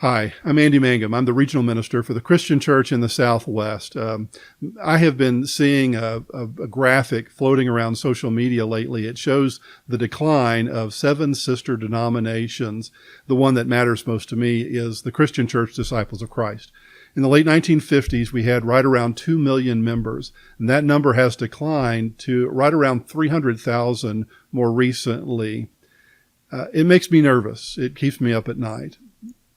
Hi, I'm Andy Mangum. I'm the regional minister for the Christian Church in the Southwest. I have been seeing a graphic floating around social media lately. It shows the decline of 7 sister denominations. The one that matters most to me is the Christian Church Disciples of Christ. In the late 1950s, we had right around 2 million members, and that number has declined to right around 300,000 more recently. It makes me nervous. It keeps me up at night.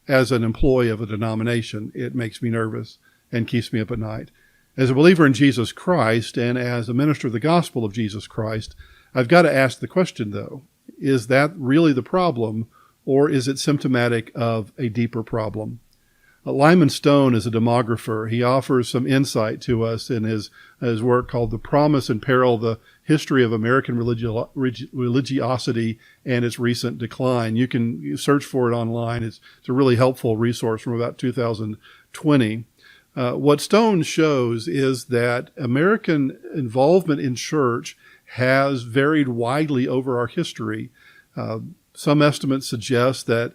As an employee of a denomination, it makes me nervous and keeps me up at night. As a believer in Jesus Christ and as a minister of the gospel of Jesus Christ, I've got to ask the question, though, is that really the problem, or is it symptomatic of a deeper problem? Lyman Stone is a demographer. He offers some insight to us in his work called The Promise and Peril, the History of American Religiosity and Its Recent Decline. You can search for it online. It's a really helpful resource from about 2020. What Stone shows is that American involvement in church has varied widely over our history. Some estimates suggest that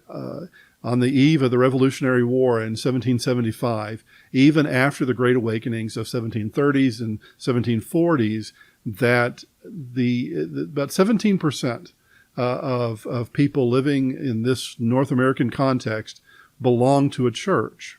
on the eve of the Revolutionary War in 1775, even after the Great Awakenings of 1730s and 1740s, that about 17% of people living in this North American context belong to a church.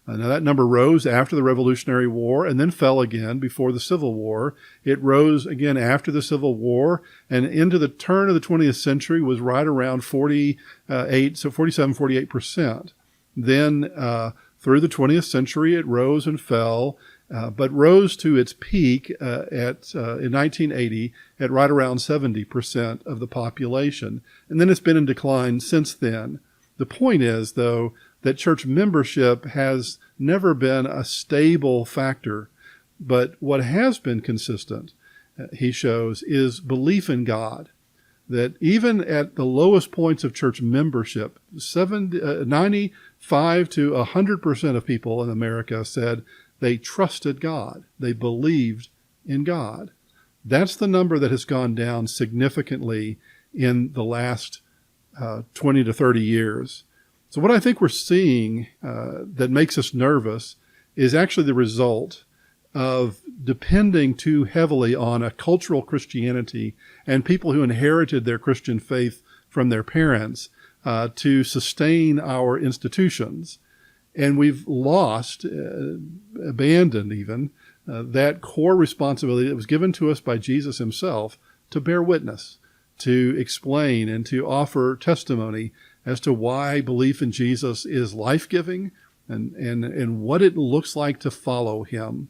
Now that number rose after the Revolutionary War and then fell again before the Civil War. It rose again after the Civil War and into the turn of the 20th century was right around 48%. Then through the 20th century, it rose and fell, but rose to its peak in 1980 at right around 70% of the population. And then it's been in decline since then. The point is, though, that church membership has never been a stable factor, but what has been consistent, he shows, is belief in God. That even at the lowest points of church membership, 95 to 100% of people in America said they trusted God. They believed in God. That's the number that has gone down significantly in the last 20 to 30 years. So what I think we're seeing that makes us nervous is actually the result of depending too heavily on a cultural Christianity and people who inherited their Christian faith from their parents to sustain our institutions. And we've lost, abandoned even, that core responsibility that was given to us by Jesus himself to bear witness, to explain and to offer testimony as to why belief in Jesus is life-giving and what it looks like to follow him.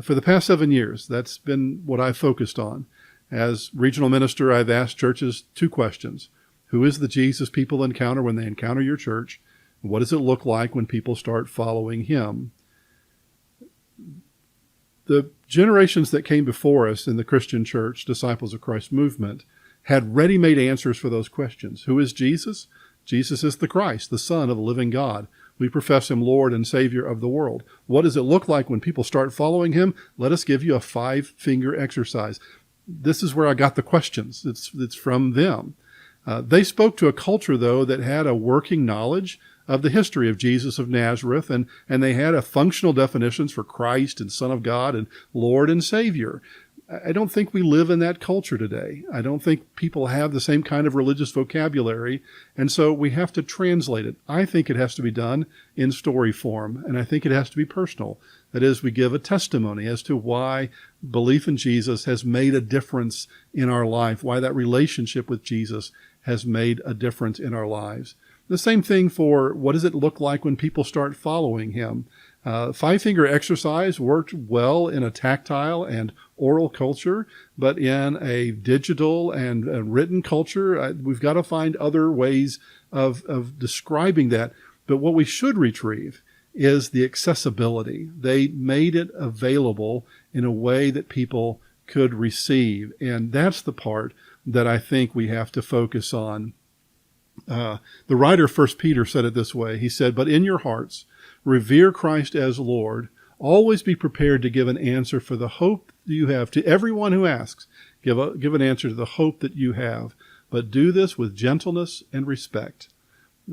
For the past 7 years, that's been what I've focused on. As regional minister, I've asked churches 2 questions. Who is the Jesus people encounter when they encounter your church? What does it look like when people start following him? The generations that came before us in the Christian church, Disciples of Christ movement, had ready-made answers for those questions. Who is Jesus? Jesus is the Christ, the Son of the living God. We profess him Lord and Savior of the world. What does it look like when people start following him? Let us give you a 5-finger exercise. This is where I got the questions. It's from them. They spoke to a culture, though, that had a working knowledge of the history of Jesus of Nazareth, and they had a functional definitions for Christ and Son of God and Lord and Savior. I don't think we live in that culture today. I don't think people have the same kind of religious vocabulary, and so we have to translate it. I think it has to be done in story form, and I think it has to be personal. That is, we give a testimony as to why belief in Jesus has made a difference in our life, why that relationship with Jesus has made a difference in our lives. The same thing for what does it look like when people start following him. 5-finger exercise worked well in a tactile and oral culture, but in a digital and written culture, we've got to find other ways of describing that. But what we should retrieve is the accessibility. They made it available in a way that people could receive. And that's the part that I think we have to focus on. The writer 1 Peter said it this way. He said, "But in your hearts, revere Christ as Lord. Always be prepared to give an answer for the hope you have. To everyone who asks, give an answer to the hope that you have. But do this with gentleness and respect."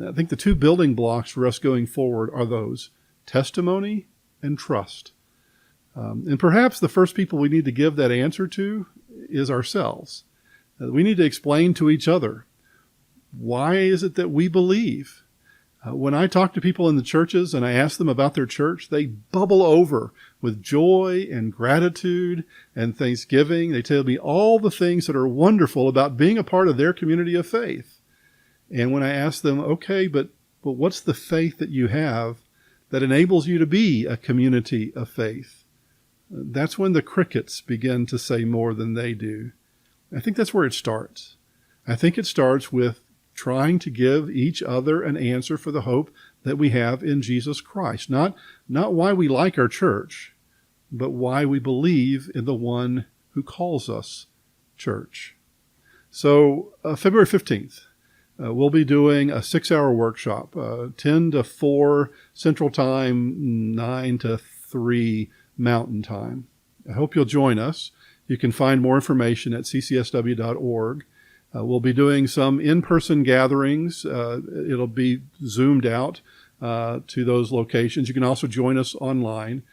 I think the two building blocks for us going forward are those: testimony and trust. And perhaps the first people we need to give that answer to is ourselves. We need to explain to each other, why is it that we believe? When I talk to people in the churches and I ask them about their church, they bubble over with joy and gratitude and thanksgiving. They tell me all the things that are wonderful about being a part of their community of faith. And when I ask them, okay, but what's the faith that you have that enables you to be a community of faith? That's when the crickets begin to say more than they do. I think that's where it starts. I think it starts with trying to give each other an answer for the hope that we have in Jesus Christ. Not why we like our church, but why we believe in the one who calls us church. So February 15th, we'll be doing a 6-hour workshop, 10 to 4 Central Time, 9 to 3 Mountain Time. I hope you'll join us. You can find more information at ccsw.org. We'll be doing some in-person gatherings. It'll be zoomed out to those locations. You can also join us online.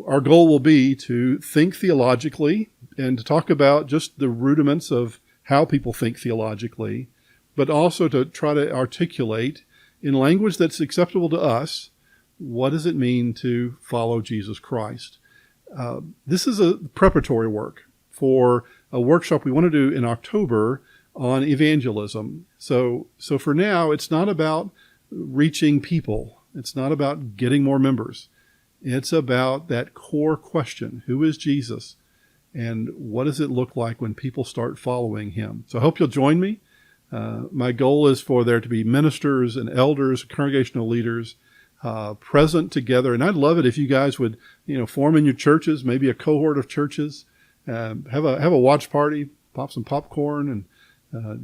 Our goal will be to think theologically and to talk about just the rudiments of how people think theologically, but also to try to articulate in language that's acceptable to us, what does it mean to follow Jesus Christ? This is a preparatory work for a workshop we want to do in October on evangelism. So for now, it's not about reaching people. It's not about getting more members. It's about that core question: who is Jesus? And what does it look like when people start following him? So I hope you'll join me. My goal is for there to be ministers and elders, congregational leaders, present together. And I'd love it if you guys would, form in your churches, maybe a cohort of churches, have a watch party, pop some popcorn, and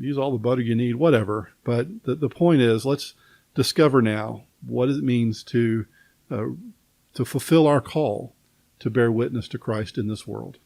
use all the butter you need, whatever. But the point is, let's discover now what it means to fulfill our call to bear witness to Christ in this world.